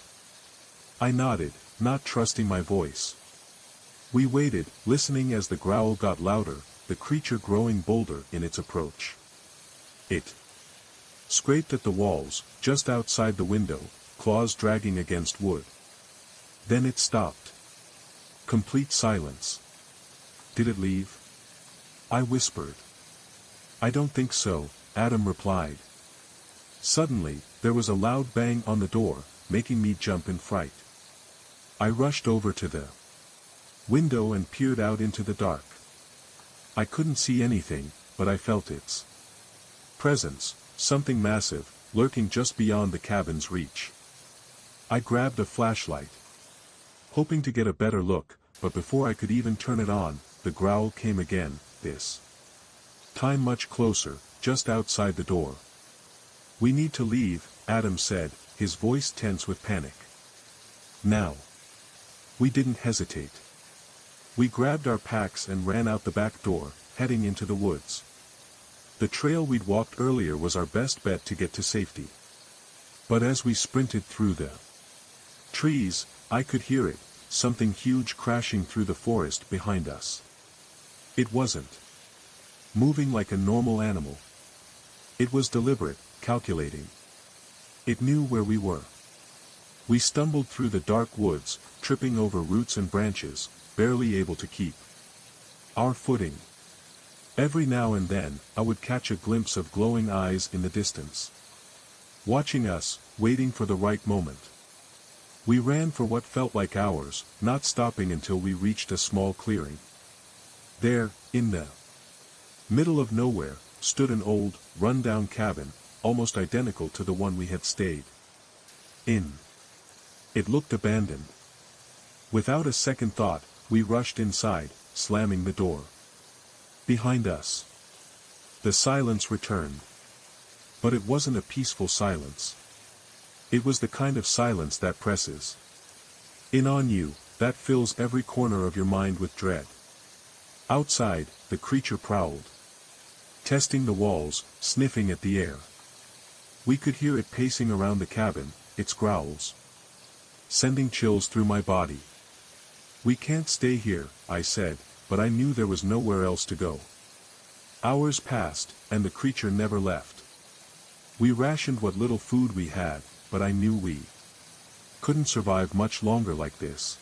I nodded, not trusting my voice. We waited, listening as the growl got louder, the creature growing bolder in its approach. It scraped at the walls, just outside the window, claws dragging against wood. Then it stopped. Complete silence. "Did it leave?" I whispered. "I don't think so," Adam replied. Suddenly, there was a loud bang on the door, making me jump in fright. I rushed over to the window and peered out into the dark. I couldn't see anything, but I felt its presence, something massive, lurking just beyond the cabin's reach. I grabbed a flashlight, hoping to get a better look, but before I could even turn it on, the growl came again, this time much closer, just outside the door. "We need to leave," Adam said, his voice tense with panic. "Now." We didn't hesitate. We grabbed our packs and ran out the back door, heading into the woods. The trail we'd walked earlier was our best bet to get to safety. But as we sprinted through the trees, I could hear it, something huge crashing through the forest behind us. It wasn't moving like a normal animal. It was deliberate, calculating. It knew where we were. We stumbled through the dark woods, tripping over roots and branches, barely able to keep our footing. Every now and then, I would catch a glimpse of glowing eyes in the distance, watching us, waiting for the right moment. We ran for what felt like hours, not stopping until we reached a small clearing. There, in the middle of nowhere, stood an old, run-down cabin, almost identical to the one we had stayed in. It looked abandoned. Without a second thought, we rushed inside, slamming the door behind us. The silence returned. But it wasn't a peaceful silence. It was the kind of silence that presses in on you, that fills every corner of your mind with dread. Outside, the creature prowled, testing the walls, sniffing at the air. We could hear it pacing around the cabin, its growls sending chills through my body. "We can't stay here," I said, but I knew there was nowhere else to go. Hours passed, and the creature never left. We rationed what little food we had, but I knew we couldn't survive much longer like this.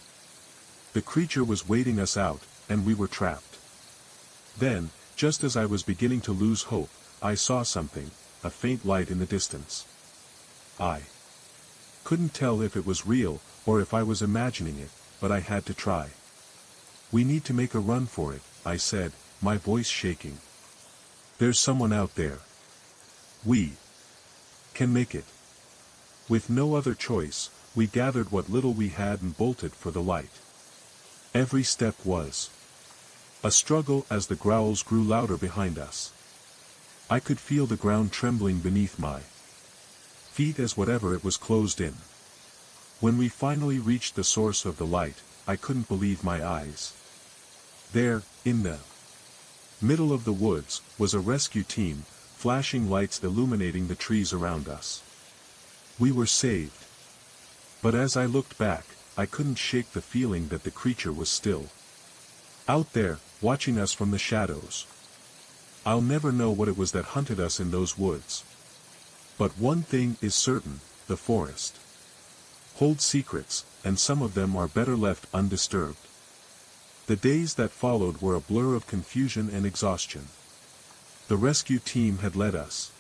The creature was waiting us out, and we were trapped. Then, just as I was beginning to lose hope, I saw something, a faint light in the distance. I couldn't tell if it was real, or if I was imagining it, but I had to try. "We need to make a run for it," I said, my voice shaking. "There's someone out there. We can make it." With no other choice, we gathered what little we had and bolted for the light. Every step was a struggle as the growls grew louder behind us. I could feel the ground trembling beneath my feet as whatever it was closed in. When we finally reached the source of the light, I couldn't believe my eyes. There, in the middle of the woods, was a rescue team, flashing lights illuminating the trees around us. We were saved. But as I looked back, I couldn't shake the feeling that the creature was still out there, watching us from the shadows. I'll never know what it was that hunted us in those woods. But one thing is certain, the forest holds secrets, and some of them are better left undisturbed. The days that followed were a blur of confusion and exhaustion. The rescue team had led us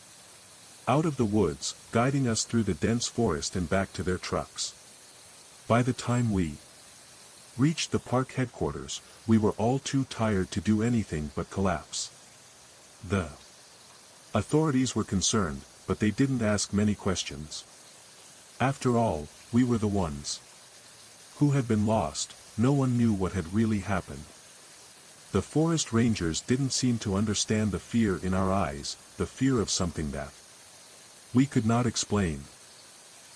out of the woods, guiding us through the dense forest and back to their trucks. By the time we reached the park headquarters, we were all too tired to do anything but collapse. The authorities were concerned, but they didn't ask many questions. After all, we were the ones who had been lost. No one knew what had really happened. The forest rangers didn't seem to understand the fear in our eyes, the fear of something that we could not explain.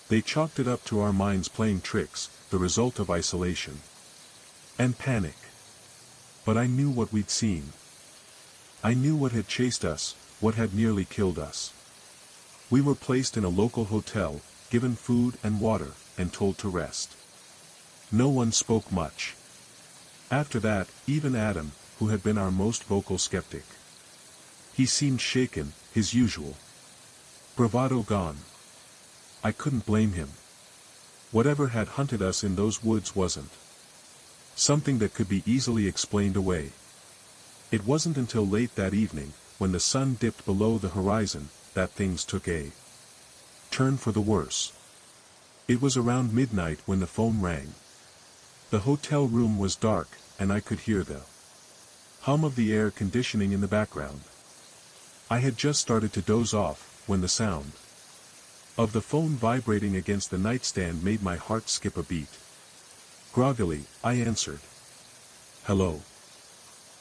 They chalked it up to our minds playing tricks, the result of isolation and panic. But I knew what we'd seen. I knew what had chased us, what had nearly killed us. We were placed in a local hotel, given food and water, and told to rest. No one spoke much. After that, even Adam, who had been our most vocal skeptic. He seemed shaken, his usual bravado gone. I couldn't blame him. Whatever had hunted us in those woods wasn't something that could be easily explained away. It wasn't until late that evening, when the sun dipped below the horizon, that things took a turn for the worse. It was around midnight when the phone rang. The hotel room was dark, and I could hear the hum of the air conditioning in the background. I had just started to doze off, when the sound of the phone vibrating against the nightstand made my heart skip a beat. Groggily, I answered. Hello.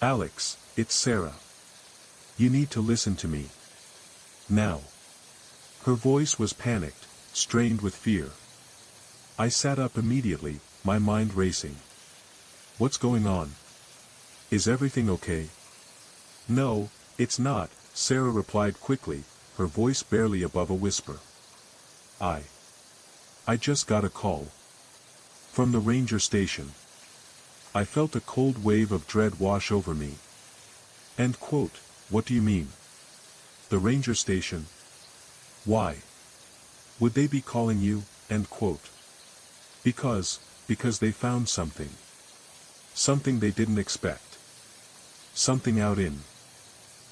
Alex, it's Sarah. You need to listen to me. Now. Her voice was panicked, strained with fear. I sat up immediately, my mind racing. What's going on? Is everything okay? No, it's not, Sarah replied quickly, her voice barely above a whisper. I just got a call. From the ranger station. I felt a cold wave of dread wash over me. End quote. What do you mean? The ranger station? Why? Would they be calling you? End quote. Because they found something. Something they didn't expect. Something out in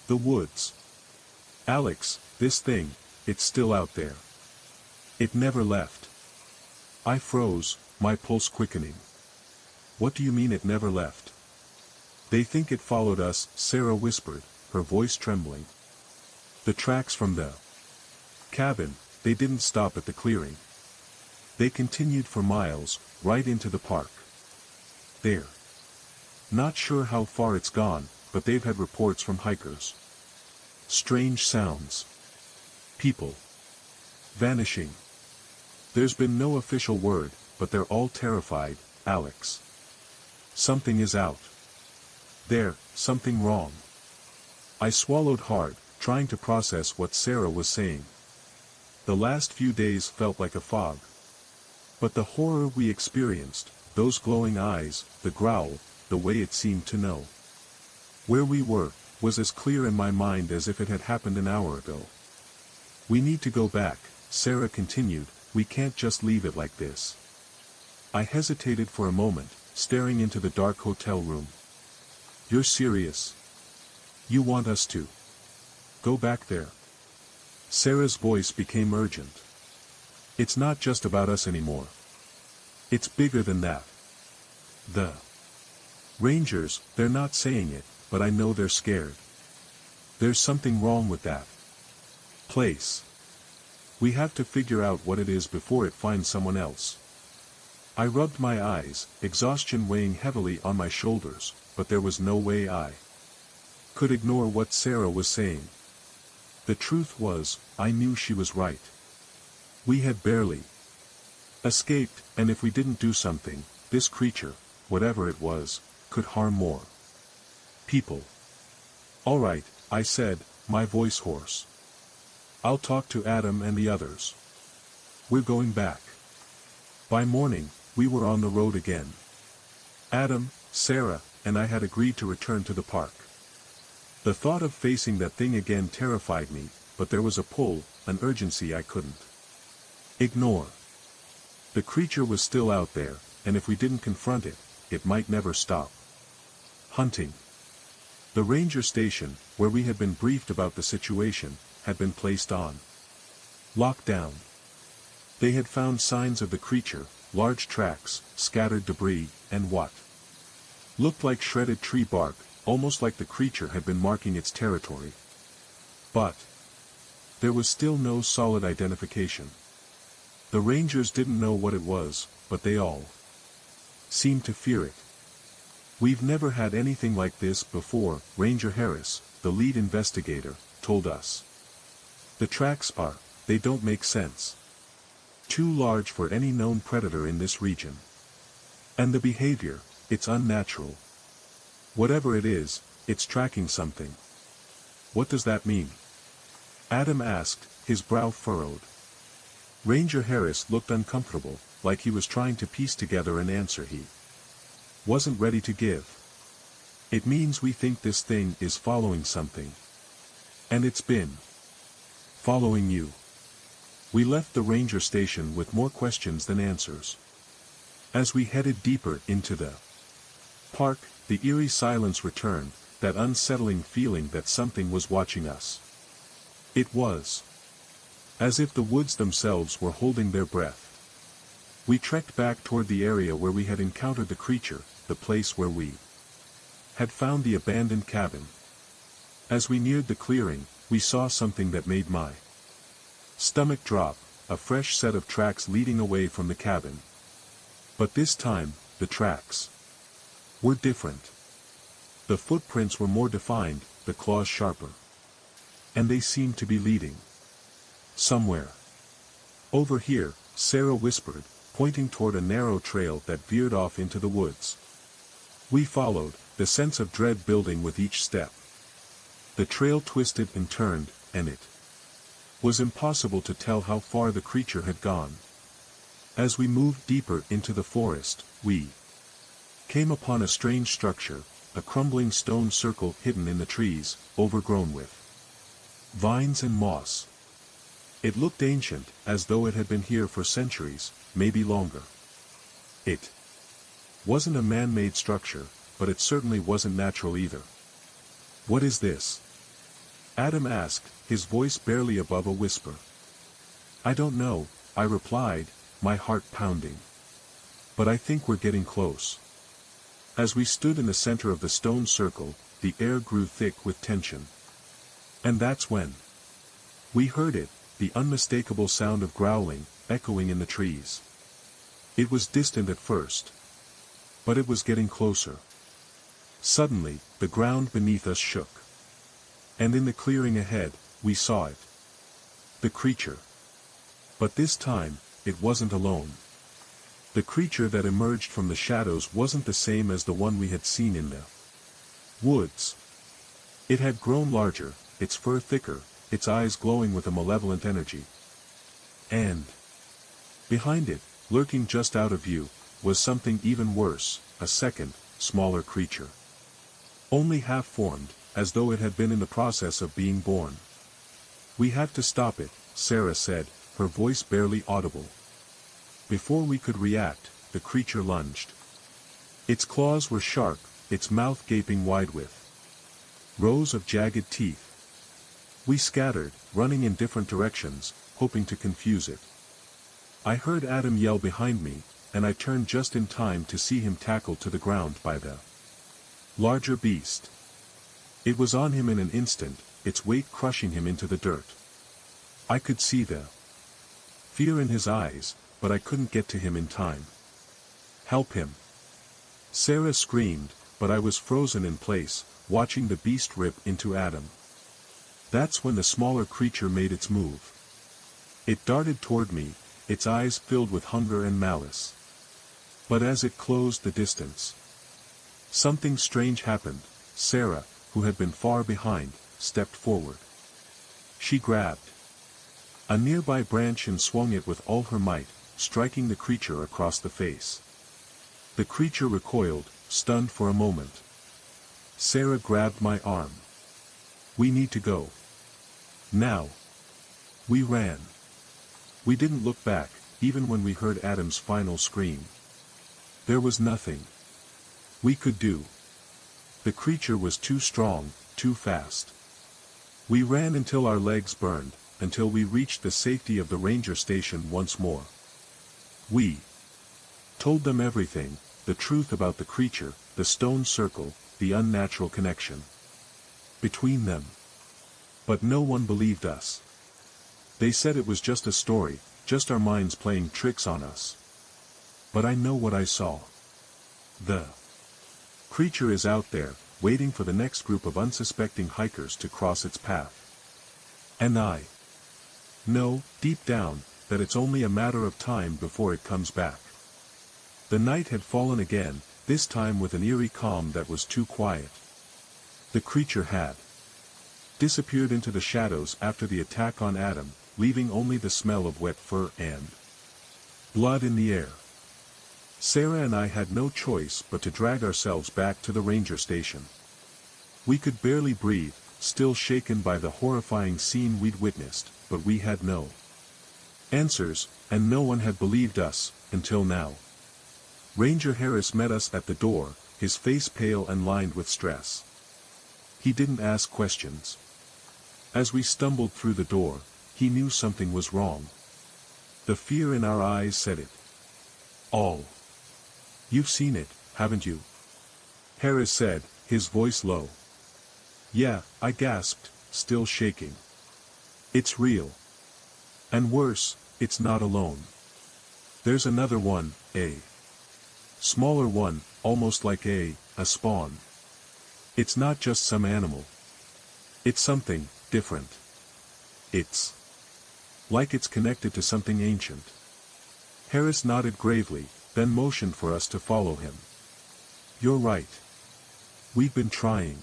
the woods. Alex, this thing, it's still out there. It never left. I froze, my pulse quickening. What do you mean it never left? They think it followed us, Sarah whispered, her voice trembling. The tracks from the cabin, they didn't stop at the clearing. They continued for miles, right into the park. There. Not sure how far it's gone, but they've had reports from hikers. Strange sounds. People. Vanishing. There's been no official word, but they're all terrified, Alex. Something is out. There, something wrong. I swallowed hard, trying to process what Sarah was saying. The last few days felt like a fog. But the horror we experienced, those glowing eyes, the growl, the way it seemed to know where we were, was as clear in my mind as if it had happened an hour ago. We need to go back, Sarah continued, we can't just leave it like this. I hesitated for a moment, staring into the dark hotel room. You're serious? You want us to go back there? Sarah's voice became urgent. It's not just about us anymore. It's bigger than that. The Rangers, they're not saying it, but I know they're scared. There's something wrong with that place. We have to figure out what it is before it finds someone else. I rubbed my eyes, exhaustion weighing heavily on my shoulders, but there was no way I could ignore what Sarah was saying. The truth was, I knew she was right. We had barely escaped, and if we didn't do something, this creature, whatever it was, could harm more people. All right, I said, my voice hoarse. I'll talk to Adam and the others. We're going back. By morning, we were on the road again. Adam, Sarah, and I had agreed to return to the park. The thought of facing that thing again terrified me, but there was a pull, an urgency I couldn't ignore. The creature was still out there, and if we didn't confront it, it might never stop hunting. The ranger station, where we had been briefed about the situation, had been placed on lockdown. They had found signs of the creature, large tracks, scattered debris, and what looked like shredded tree bark, almost like the creature had been marking its territory. But there was still no solid identification. The rangers didn't know what it was, but they all seemed to fear it. We've never had anything like this before, Ranger Harris, the lead investigator, told us. The tracks they don't make sense. Too large for any known predator in this region. And the behavior, it's unnatural. Whatever it is, it's tracking something. What does that mean? Adam asked, his brow furrowed. Ranger Harris looked uncomfortable, like he was trying to piece together an answer he wasn't ready to give. It means we think this thing is following something. And it's been following you. We left the ranger station with more questions than answers. As we headed deeper into the park, the eerie silence returned, that unsettling feeling that something was watching us. It was as if the woods themselves were holding their breath. We trekked back toward the area where we had encountered the creature, the place where we had found the abandoned cabin. As we neared the clearing, we saw something that made my stomach drop, a fresh set of tracks leading away from the cabin. But this time, the tracks were different. The footprints were more defined, the claws sharper. And they seemed to be leading somewhere. Over here, Sarah whispered, pointing toward a narrow trail that veered off into the woods. We followed, the sense of dread building with each step. The trail twisted and turned, and it was impossible to tell how far the creature had gone. As we moved deeper into the forest, we came upon a strange structure, a crumbling stone circle hidden in the trees, overgrown with vines and moss. It looked ancient, as though it had been here for centuries, maybe longer. It wasn't a man-made structure, but it certainly wasn't natural either. "What is this?" Adam asked, his voice barely above a whisper. "I don't know," I replied, my heart pounding. "But I think we're getting close." As we stood in the center of the stone circle, the air grew thick with tension. And that's when we heard it, the unmistakable sound of growling, echoing in the trees. It was distant at first, but it was getting closer. Suddenly, the ground beneath us shook. And in the clearing ahead, we saw it. The creature. But this time, it wasn't alone. The creature that emerged from the shadows wasn't the same as the one we had seen in the woods. It had grown larger, its fur thicker, its eyes glowing with a malevolent energy. And behind it, lurking just out of view, was something even worse, a second, smaller creature. Only half-formed, as though it had been in the process of being born. "We have to stop it," Sarah said, her voice barely audible. Before we could react, the creature lunged. Its claws were sharp, its mouth gaping wide with rows of jagged teeth. We scattered, running in different directions, hoping to confuse it. I heard Adam yell behind me, and I turned just in time to see him tackled to the ground by the larger beast. It was on him in an instant, its weight crushing him into the dirt. I could see the fear in his eyes, but I couldn't get to him in time. "Help him!" Sarah screamed, but I was frozen in place, watching the beast rip into Adam. That's when the smaller creature made its move. It darted toward me, its eyes filled with hunger and malice. But as it closed the distance, something strange happened. Sarah, who had been far behind, stepped forward. She grabbed a nearby branch and swung it with all her might, striking the creature across the face. The creature recoiled, stunned for a moment. Sarah grabbed my arm. "We need to go now." We ran. We didn't look back, even when we heard Adam's final scream. There was nothing we could do. The creature was too strong, too fast. We ran until our legs burned, until we reached the safety of the ranger station once more. We told them everything, the truth about the creature, the stone circle, the unnatural connection between them. But no one believed us. They said it was just a story, just our minds playing tricks on us. But I know what I saw. The creature is out there, waiting for the next group of unsuspecting hikers to cross its path. And I know, deep down, that it's only a matter of time before it comes back. The night had fallen again, this time with an eerie calm that was too quiet. The creature had disappeared into the shadows after the attack on Adam, leaving only the smell of wet fur and blood in the air. Sarah and I had no choice but to drag ourselves back to the ranger station. We could barely breathe, still shaken by the horrifying scene we'd witnessed, but we had no answers, and no one had believed us, until now. Ranger Harris met us at the door, his face pale and lined with stress. He didn't ask questions. As we stumbled through the door, he knew something was wrong. The fear in our eyes said it all. "You've seen it, haven't you?" Harris said, his voice low. "Yeah," I gasped, still shaking. "It's real. And worse, it's not alone. There's another one, a smaller one, almost like a spawn." It's not just some animal. It's something different. It's like it's connected to something ancient. Harris nodded gravely, then motioned for us to follow him. You're right. We've been trying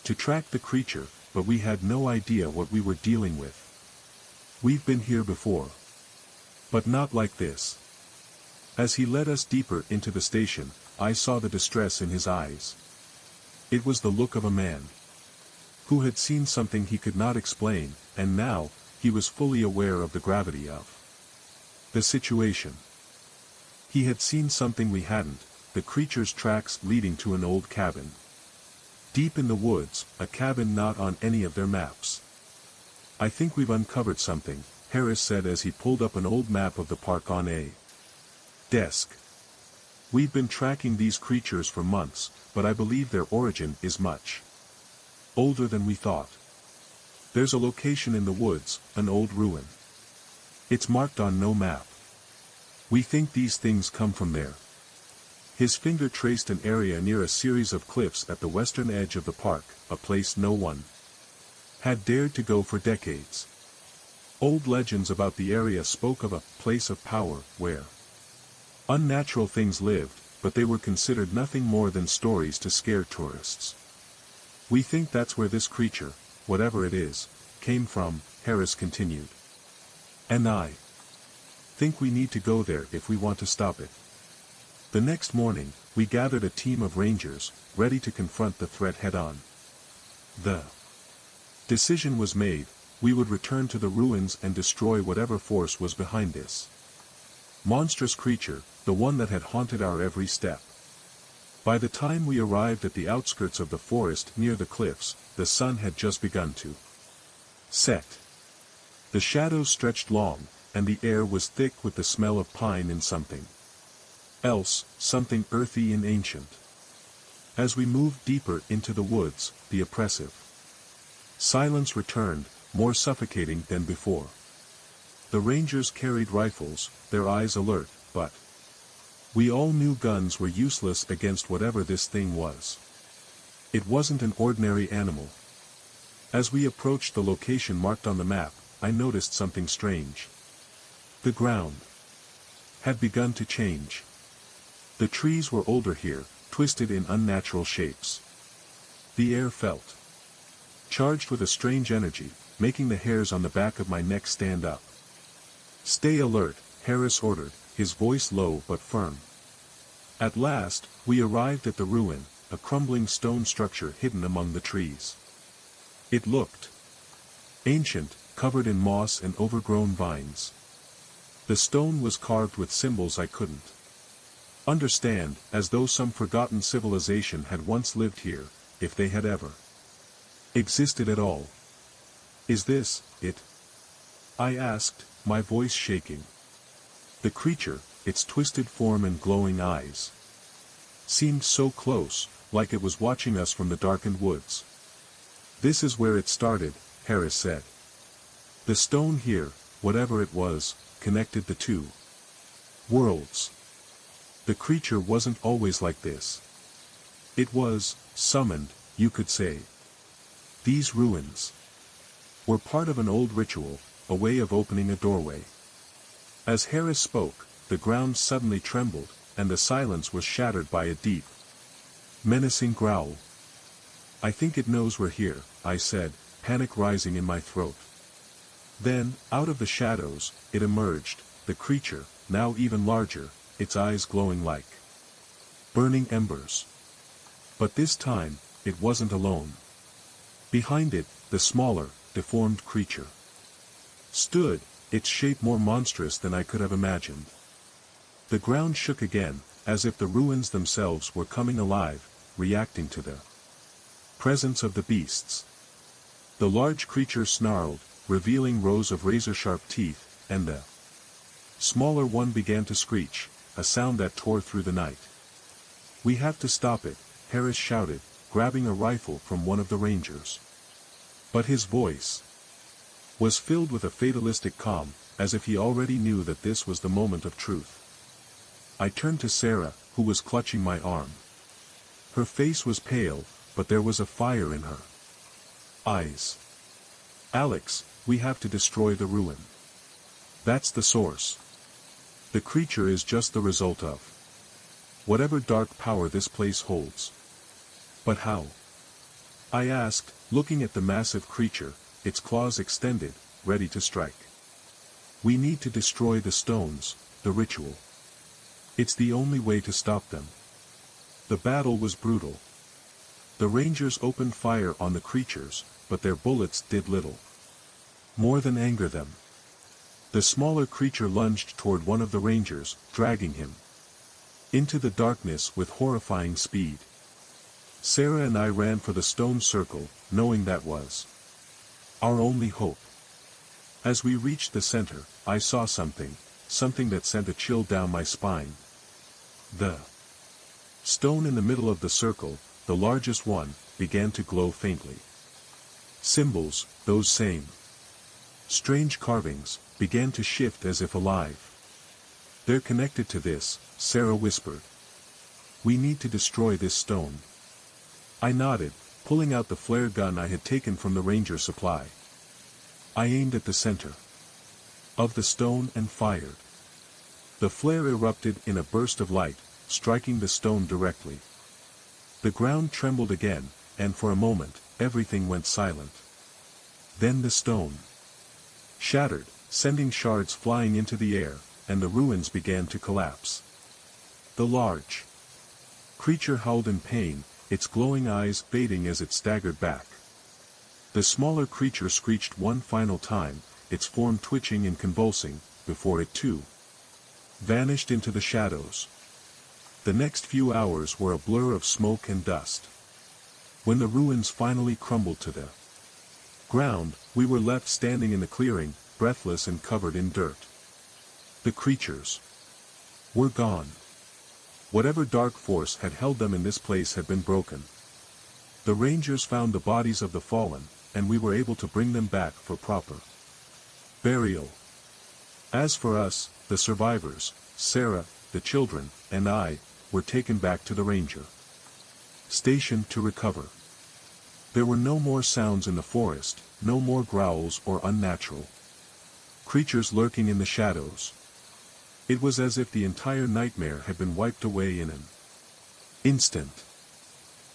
to track the creature, but we had no idea what we were dealing with. We've been here before. But not like this. As he led us deeper into the station, I saw the distress in his eyes. It was the look of a man who had seen something he could not explain, and now, he was fully aware of the gravity of the situation. He had seen something we hadn't, the creature's tracks leading to an old cabin. Deep in the woods, a cabin not on any of their maps. I think we've uncovered something, Harris said as he pulled up an old map of the park on a desk. We've been tracking these creatures for months, but I believe their origin is much older than we thought. There's a location in the woods, an old ruin. It's marked on no map. We think these things come from there. His finger traced an area near a series of cliffs at the western edge of the park, a place no one had dared to go for decades. Old legends about the area spoke of a place of power where unnatural things lived, but they were considered nothing more than stories to scare tourists. We think that's where this creature, whatever it is, came from, Harris continued. And I think we need to go there if we want to stop it. The next morning, we gathered a team of rangers, ready to confront the threat head-on. The decision was made, we would return to the ruins and destroy whatever force was behind this monstrous creature, the one that had haunted our every step. By the time we arrived at the outskirts of the forest near the cliffs, the sun had just begun to set. The shadows stretched long, and the air was thick with the smell of pine and something else, something earthy and ancient. As we moved deeper into the woods, the oppressive silence returned, more suffocating than before. The rangers carried rifles, their eyes alert, but we all knew guns were useless against whatever this thing was. It wasn't an ordinary animal. As we approached the location marked on the map, I noticed something strange. The ground had begun to change. The trees were older here, twisted in unnatural shapes. The air felt charged with a strange energy, making the hairs on the back of my neck stand up. Stay alert, Harris ordered, his voice low but firm. At last, we arrived at the ruin, a crumbling stone structure hidden among the trees. It looked ancient, covered in moss and overgrown vines. The stone was carved with symbols I couldn't understand, as though some forgotten civilization had once lived here, if they had ever existed at all. Is this it? I asked, my voice shaking. The creature, its twisted form and glowing eyes, seemed so close, like it was watching us from the darkened woods. This is where it started, Harris said. The stone here, whatever it was, connected the two worlds. The creature wasn't always like this. It was summoned, you could say. These ruins were part of an old ritual, a way of opening a doorway. As Harris spoke, the ground suddenly trembled, and the silence was shattered by a deep, menacing growl. I think it knows we're here, I said, panic rising in my throat. Then, out of the shadows, it emerged, the creature, now even larger, its eyes glowing like burning embers. But this time, it wasn't alone. Behind it, the smaller, deformed creature stood, its shape more monstrous than I could have imagined. The ground shook again, as if the ruins themselves were coming alive, reacting to the presence of the beasts. The large creature snarled, revealing rows of razor-sharp teeth, and the smaller one began to screech, a sound that tore through the night. We have to stop it, Harris shouted, grabbing a rifle from one of the rangers. But his voice was filled with a fatalistic calm, as if he already knew that this was the moment of truth. I turned to Sarah, who was clutching my arm. Her face was pale, but there was a fire in her eyes. "Alex, we have to destroy the ruin. That's the source. The creature is just the result of whatever dark power this place holds." "But how?" I asked, looking at the massive creature, its claws extended, ready to strike. "We need to destroy the stones, the ritual. It's the only way to stop them." The battle was brutal. The Rangers opened fire on the creatures, but their bullets did little more than anger them. The smaller creature lunged toward one of the Rangers, dragging him into the darkness with horrifying speed. Sarah and I ran for the stone circle, knowing that was our only hope. As we reached the center, I saw something that sent a chill down my spine. The stone in the middle of the circle, the largest one, began to glow faintly. Symbols, those same strange carvings, began to shift as if alive. "They're connected to this," Sarah whispered. "We need to destroy this stone." I nodded, pulling out the flare gun I had taken from the ranger supply. I aimed at the center of the stone and fired. The flare erupted in a burst of light, striking the stone directly. The ground trembled again, and for a moment, everything went silent. Then the stone shattered, sending shards flying into the air, and the ruins began to collapse. The large creature howled in pain, its glowing eyes fading as it staggered back. The smaller creature screeched one final time, its form twitching and convulsing, before it too vanished into the shadows. The next few hours were a blur of smoke and dust. When the ruins finally crumbled to the ground, we were left standing in the clearing, breathless and covered in dirt. The creatures were gone. Whatever dark force had held them in this place had been broken. The Rangers found the bodies of the fallen, and we were able to bring them back for proper burial. As for us, the survivors, Sarah, the children, and I, were taken back to the Ranger station to recover. There were no more sounds in the forest, no more growls or unnatural creatures lurking in the shadows. It was as if the entire nightmare had been wiped away in an instant.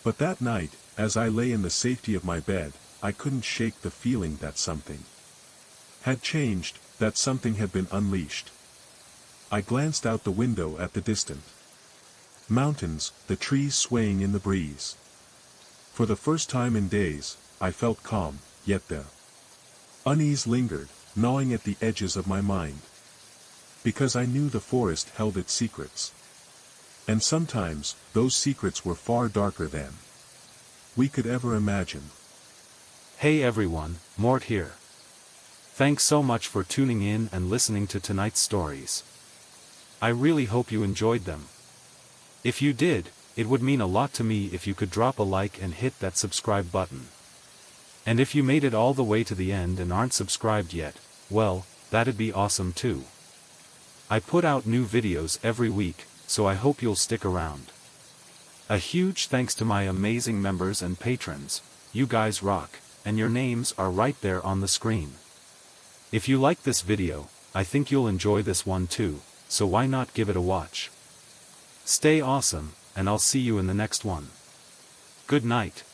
But that night, as I lay in the safety of my bed, I couldn't shake the feeling that something had changed, that something had been unleashed. I glanced out the window at the distant mountains, the trees swaying in the breeze. For the first time in days, I felt calm, yet the unease lingered, gnawing at the edges of my mind. Because I knew the forest held its secrets. And sometimes, those secrets were far darker than we could ever imagine. Hey everyone, Mort here. Thanks so much for tuning in and listening to tonight's stories. I really hope you enjoyed them. If you did, it would mean a lot to me if you could drop a like and hit that subscribe button. And if you made it all the way to the end and aren't subscribed yet, well, that'd be awesome too. I put out new videos every week, so I hope you'll stick around. A huge thanks to my amazing members and patrons. You guys rock, and your names are right there on the screen. If you like this video, I think you'll enjoy this one too, so why not give it a watch? Stay awesome, and I'll see you in the next one. Good night.